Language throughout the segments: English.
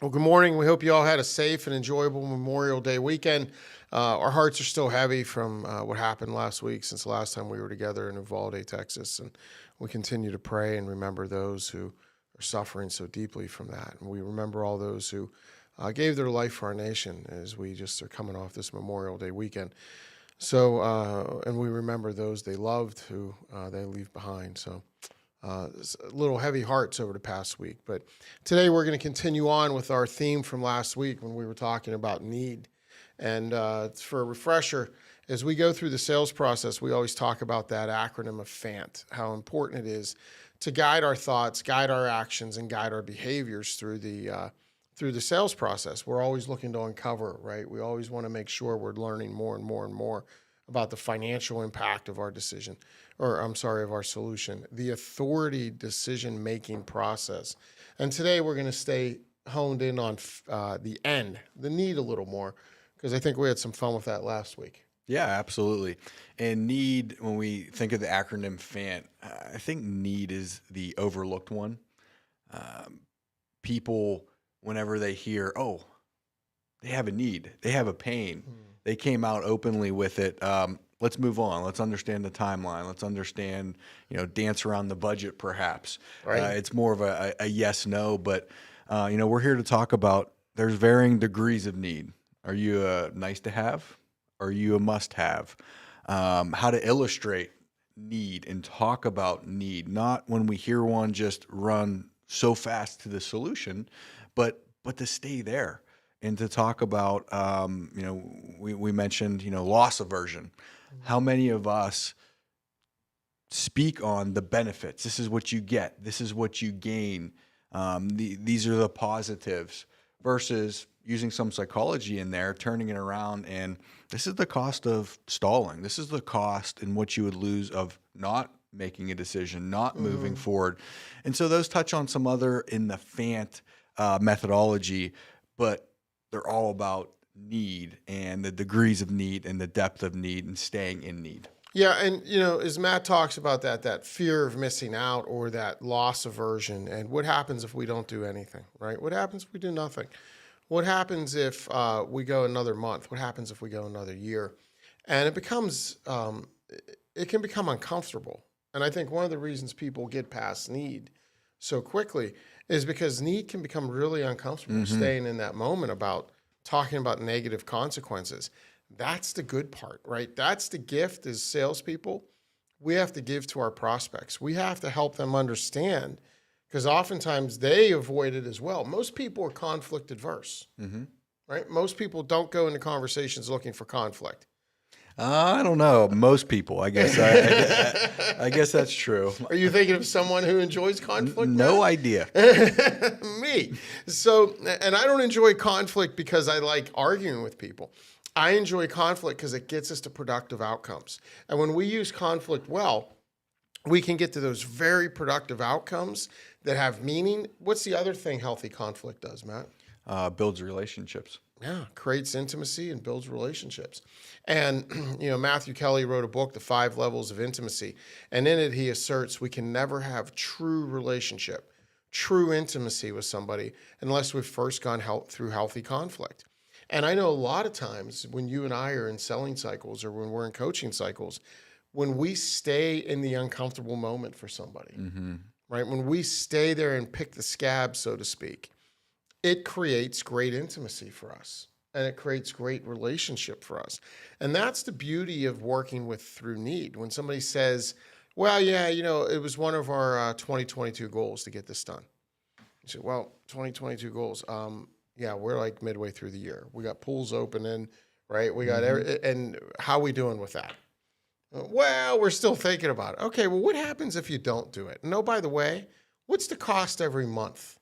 Well, good morning. We hope you all had a safe and enjoyable Memorial Day weekend. Our hearts are still heavy from what happened last week since the last time we were together in Uvalde, Texas. And we continue to pray and remember those who are suffering so deeply from that. And we remember all those who gave their life for our nation as we just are coming off this Memorial Day weekend. So, and we remember those they loved who they leave behind. So, it's a little heavy hearts over the past week. But today we're going to continue on with our theme from last week when we were talking about need. And for a refresher, as we go through the sales process, we always talk about that acronym of FANT, how important it is to guide our thoughts, guide our actions, and guide our behaviors through the sales process. We're always looking to uncover, right? We always want to make sure we're learning more and more and more about the financial impact of our decision, or I'm sorry, of our solution, the authority decision-making process. And today we're going to stay honed in on the need a little more, because I think we had some fun with that last week. Yeah, absolutely. And need, when we think of the acronym FANT, I think need is the overlooked one. People, whenever they hear, oh, they have a need, they have a pain, they came out openly with it. Let's move on. Let's understand the timeline. Let's understand, dance around the budget perhaps. Right. It's more of a yes, no, but, we're here to talk about there's varying degrees of need. Are you a nice to have? Are you a must have? How to illustrate need and talk about need, not when we hear one just run so fast to the solution, but to stay there and to talk about, we mentioned, loss aversion. How many of us speak on the benefits? This is what you get. This is what you gain. These are the positives versus using some psychology in there, turning it around. And this is the cost of stalling. This is the cost in what you would lose of not making a decision, not moving forward. And so those touch on some other in the FANT methodology, but they're all about need and the degrees of need and the depth of need and staying in need. Yeah, and as Matt talks about that fear of missing out or that loss aversion, and what happens if we don't do anything, right? What happens if we do nothing? What happens if we go another month? What happens if we go another year? And it can become uncomfortable. And I think one of the reasons people get past need so quickly is because need can become really uncomfortable, staying in that moment about talking about negative consequences. That's the good part, right? That's the gift as salespeople we have to give to our prospects. We have to help them understand, because oftentimes they avoid it as well. Most people are conflict adverse, right? Most people don't go into conversations looking for conflict. I don't know. Most people, I guess. I guess that's true. Are you thinking of someone who enjoys conflict? No idea. Me. So, and I don't enjoy conflict because I like arguing with people. I enjoy conflict because it gets us to productive outcomes. And when we use conflict well, we can get to those very productive outcomes that have meaning. What's the other thing healthy conflict does, Matt? Builds relationships. Yeah, creates intimacy and builds relationships. And, Matthew Kelly wrote a book, The 5 Levels of Intimacy. And in it, he asserts we can never have true relationship, true intimacy with somebody unless we've first gone through healthy conflict. And I know a lot of times when you and I are in selling cycles or when we're in coaching cycles, when we stay in the uncomfortable moment for somebody, right? When we stay there and pick the scab, so to speak, it creates great intimacy for us and it creates great relationship for us. And that's the beauty of working through need. When somebody says, well, yeah, it was one of our 2022 goals to get this done. You say, well, 2022 goals. Yeah, we're like midway through the year. We got pools opening, right? We got and how are we doing with that? Well, we're still thinking about it. Okay, well, what happens if you don't do it? No, by the way, what's the cost every month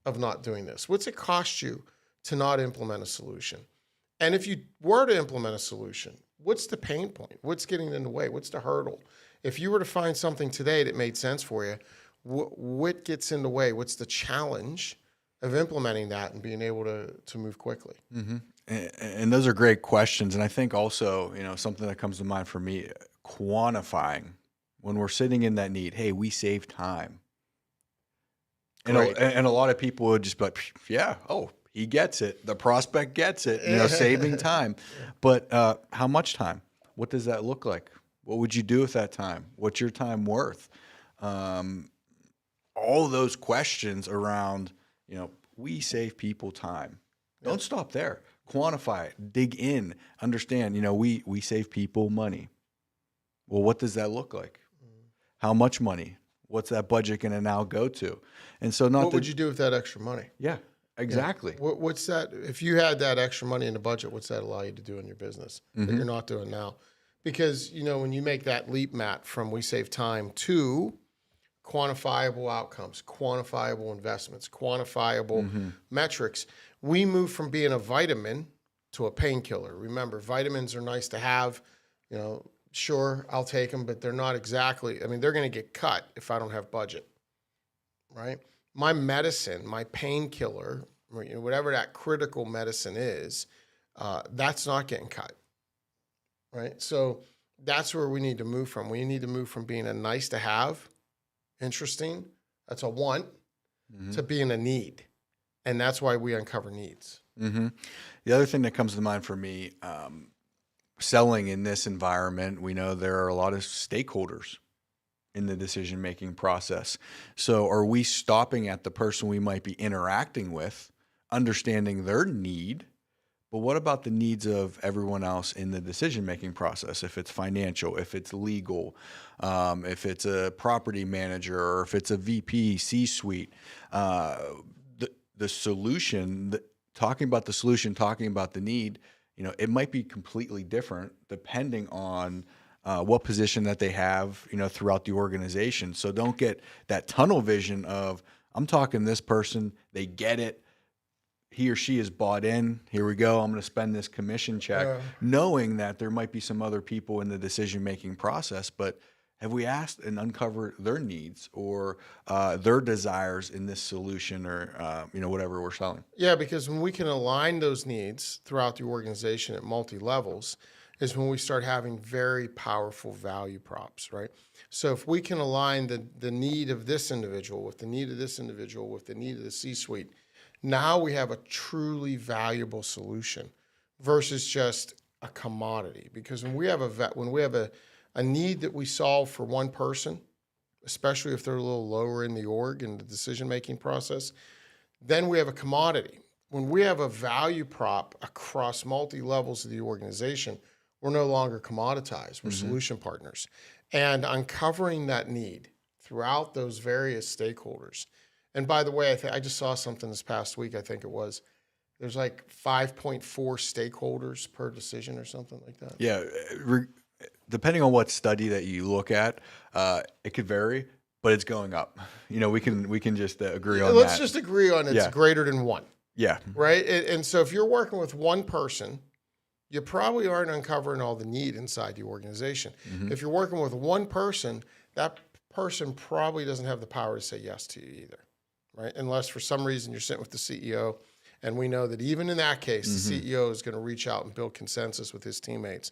of not doing this? What's it cost you to not implement a solution? And if you were to implement a solution, what's the pain point? What's getting in the way? What's the hurdle? If you were to find something today that made sense for you, what gets in the way? What's the challenge of implementing that and being able to move quickly? And those are great questions. And I think also, something that comes to mind for me, quantifying when we're sitting in that need. Hey, we save time. And a lot of people would just be like, yeah, oh, he gets it. The prospect gets it, saving time. But how much time? What does that look like? What would you do with that time? What's your time worth? All those questions around, we save people time. Don't stop there. Quantify it, dig in, understand, we save people money. Well, what does that look like? How much money? What's that budget going to now go to? And so what would you do with that extra money? Yeah, exactly. What's that? If you had that extra money in the budget, what's that allow you to do in your business that you're not doing now? Because, when you make that leap, Matt, from we save time to quantifiable outcomes, quantifiable investments, quantifiable metrics, we move from being a vitamin to a painkiller. Remember, vitamins are nice to have, sure, I'll take them, but they're not exactly, they're going to get cut if I don't have budget, right? My medicine, my painkiller, whatever that critical medicine is, that's not getting cut, right? So that's where we need to move from. We need to move from being a nice to have, interesting, that's a want, to being a need. And that's why we uncover needs. The other thing that comes to mind for me, selling in this environment, we know there are a lot of stakeholders in the decision-making process. So are we stopping at the person we might be interacting with, understanding their need, but what about the needs of everyone else in the decision-making process? If it's financial, if it's legal, if it's a property manager, or if it's a VP, C-suite, the solution, talking about the solution, talking about the need, it might be completely different depending on what position that they have, throughout the organization. So don't get that tunnel vision of, I'm talking this person, they get it, he or she is bought in, here we go, I'm going to spend this commission check, knowing that there might be some other people in the decision-making process, but have we asked and uncovered their needs or their desires in this solution or, whatever we're selling? Yeah, because when we can align those needs throughout the organization at multi-levels is when we start having very powerful value props, right? So if we can align the need of this individual with the need of this individual with the need of the C-suite, now we have a truly valuable solution versus just a commodity. Because when we have a need that we solve for one person, especially if they're a little lower in the org in the decision-making process, then we have a commodity. When we have a value prop across multi-levels of the organization, we're no longer commoditized. We're solution partners. And uncovering that need throughout those various stakeholders. And by the way, I just saw something this past week, I think it was. There's like 5.4 stakeholders per decision or something like that. Yeah. Depending on what study that you look at, it could vary, but it's going up. We can just agree on that. Let's just agree on it's greater than one. Yeah. Right? And so if you're working with one person, you probably aren't uncovering all the need inside the organization. If you're working with one person, that person probably doesn't have the power to say yes to you either, right? Unless for some reason you're sitting with the CEO, and we know that even in that case, the CEO is going to reach out and build consensus with his teammates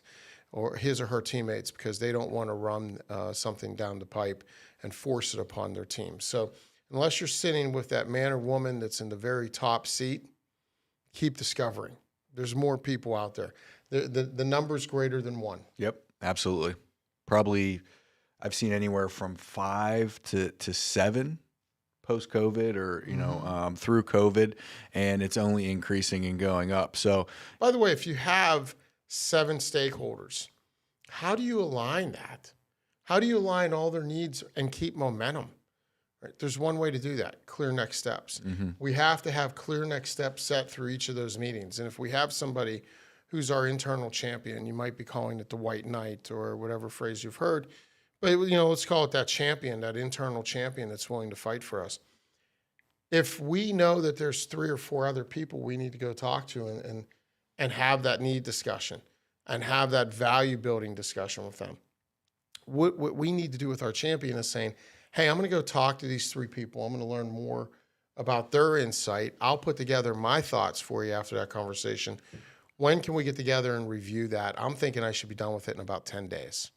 or his or her teammates because they don't want to run something down the pipe and force it upon their team. So unless you're sitting with that man or woman that's in the very top seat, keep discovering. There's more people out there. The number's greater than one. Yep, absolutely. Probably I've seen anywhere from 5 to 7 post-COVID or, through COVID, and it's only increasing and going up. So, by the way, if you have 7 stakeholders, how do you align that? How do you align all their needs and keep momentum? Right? There's one way to do that, clear next steps. We have to have clear next steps set through each of those meetings. And if we have somebody who's our internal champion, you might be calling it the white knight or whatever phrase you've heard, but let's call it that champion, that internal champion that's willing to fight for us. If we know that there's 3 or 4 other people we need to go talk to and have that need discussion and have that value building discussion with them, what we need to do with our champion is saying, hey, I'm going to go talk to these 3 people. I'm going to learn more about their insight. I'll put together my thoughts for you after that conversation. When can we get together and review that? I'm thinking I should be done with it in about 10 days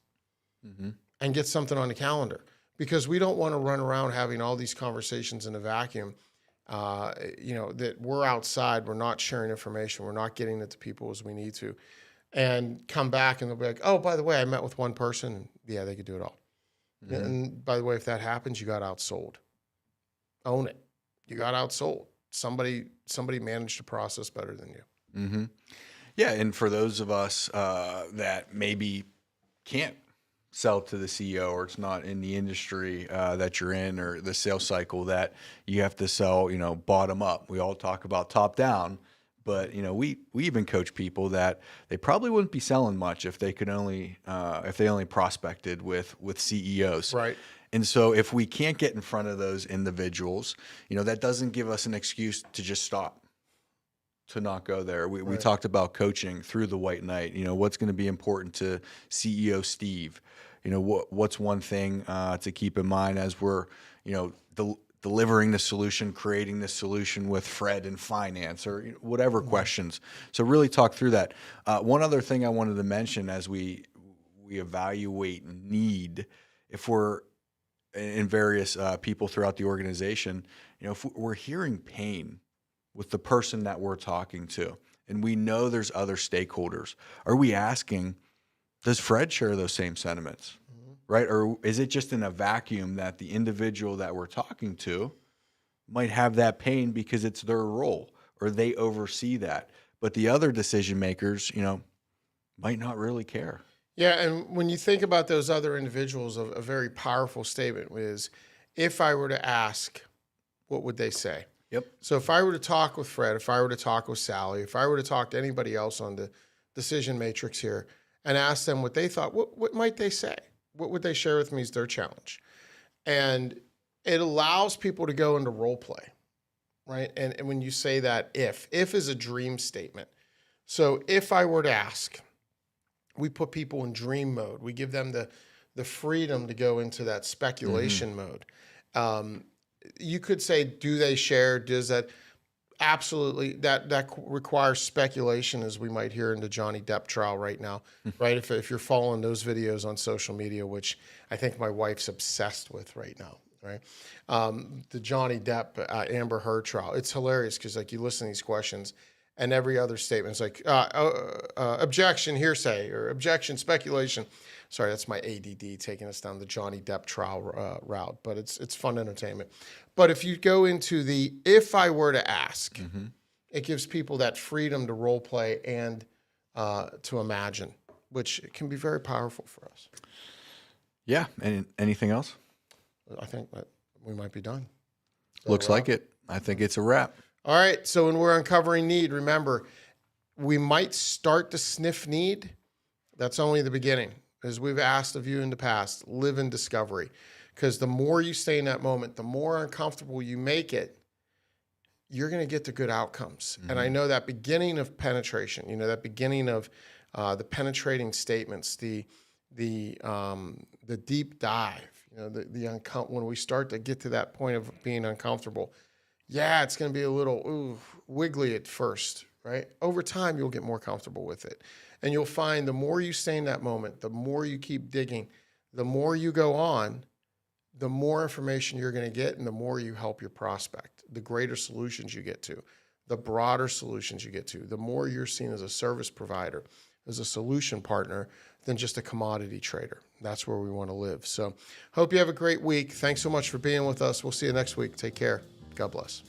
and get something on the calendar because we don't want to run around having all these conversations in a vacuum that we're outside, we're not sharing information, we're not getting it to people as we need to, and come back and they'll be like, oh, by the way, I met with one person. And yeah, they could do it all. Mhm. And by the way, if that happens, you got outsold. Own it. You got outsold. Somebody managed the process better than you. Mm-hmm. Yeah, and for those of us that maybe can't sell to the CEO, or it's not in the industry that you're in, or the sales cycle that you have to sell, bottom up. We all talk about top down, but we even coach people that they probably wouldn't be selling much if they could only if they only prospected with CEOs. Right. And so if we can't get in front of those individuals, that doesn't give us an excuse to just stop, to not go there. We Right. talked about coaching through the white knight. What's going to be important to CEO Steve? What's one thing to keep in mind as we're delivering the solution, creating the solution with Fred in finance, or whatever questions. So really talk through that. One other thing I wanted to mention as we evaluate need, if we're in various people throughout the organization, if we're hearing pain with the person that we're talking to, and we know there's other stakeholders, are we asking, does Fred share those same sentiments? Right? Or is it just in a vacuum that the individual that we're talking to might have that pain because it's their role, or they oversee that, but the other decision makers, might not really care? Yeah, and when you think about those other individuals, a very powerful statement is, if I were to ask, what would they say? Yep. So if I were to talk with Fred, if I were to talk with Sally, if I were to talk to anybody else on the decision matrix here and ask them what they thought, what might they say? What would they share with me as their challenge? And it allows people to go into role play, right? And when you say that, if is a dream statement. So if I were to ask, we put people in dream mode. We give them the freedom to go into that speculation mode. You could say, do they share? Does that? Absolutely. That requires speculation, as we might hear in the Johnny Depp trial right now, right? If you're following those videos on social media, which I think my wife's obsessed with right now, right? The Johnny Depp Amber Heard trial. It's hilarious because you listen to these questions, and every other statement is like objection, hearsay, or objection, speculation. Sorry, that's my ADD taking us down the Johnny Depp trial route, but it's fun entertainment. But if you go into the if I were to ask, it gives people that freedom to role play and to imagine, which can be very powerful for us. Yeah. And anything else? I think that we might be done. Looks like it. I think it's a wrap. All right. So when we're uncovering need, remember, we might start to sniff need. That's only the beginning. As we've asked of you in the past, live in discovery. Because the more you stay in that moment, the more uncomfortable you make it, you're going to get the good outcomes. And I know that beginning of penetration, that beginning of the penetrating statements, the deep dive, when we start to get to that point of being uncomfortable, yeah, it's going to be a little wiggly at first, right? Over time, you'll get more comfortable with it. And you'll find the more you stay in that moment, the more you keep digging, the more you go on, the more information you're going to get, and the more you help your prospect, the greater solutions you get to, the broader solutions you get to, the more you're seen as a service provider, as a solution partner, than just a commodity trader. That's where we want to live. So hope you have a great week. Thanks so much for being with us. We'll see you next week. Take care. God bless.